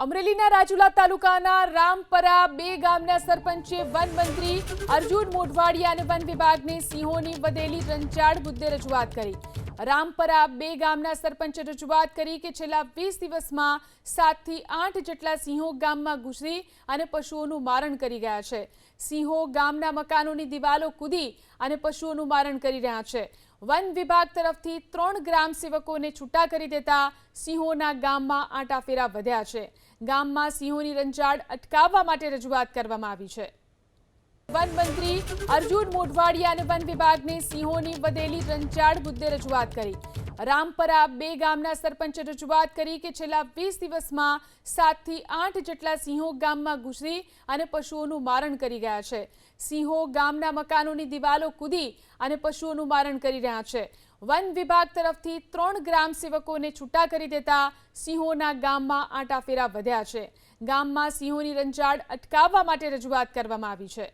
અમરેલીના રાજુલા તાલુકાના રામપરા 2 ગામના સરપંચે વન મંત્રી અર્જુન મોઢવાડિયા અને વન વિભાગને સિંહોની વધેલી રંચાડ મુદ્દે રજૂઆત કરી। રામપરા 2 ગામના સરપંચે રજૂઆત કરી કે છેલ્લા 20 દિવસમાં 7 થી 8 જેટલા સિંહો ગામમાં ઘૂસી અને પશુઓનું મારણ કરી ગયા છે। સિંહો ગામના મકાનોની દિવાલો કૂદી અને પશુઓનું મારણ કરી રહ્યા છે। વન વિભાગ તરફથી 3 ગ્રામ સેવકોને છૂટા કરી દેતા સિંહોના ગામમાં આંટાફેરા વધ્યા છે। ગામમાં સિંહોની રંજાડ અટકાવવા માટે રજૂઆત કરવામાં આવી છે। વન મંત્રી અર્જુન મોઢવાડિયા અને વન વિભાગને સિંહોની વધેલી રંજાડ મુદ્દે રજૂઆત કરી। રામપરા 2 ગામના સરપંચે રજૂઆત કરી કે છેલ્લા 20 દિવસમાં 7 થી 8 જેટલા સિંહો ગામમાં ઘૂસી અને પશુઓનું મારણ કરી ગયા છે। સિંહો ગામના મકાનોની દિવાલો કૂદી અને પશુઓનું મારણ કરી રહ્યા છે। વન વિભાગ તરફથી 3 ગ્રામ સેવકોને છૂટા કરી દેતા સિંહોના ગામમાં આંટાફેરા વધ્યા છે। ગામમાં સિંહોની રંજાડ અટકાવવા માટે રજૂઆત કરવામાં આવી છે।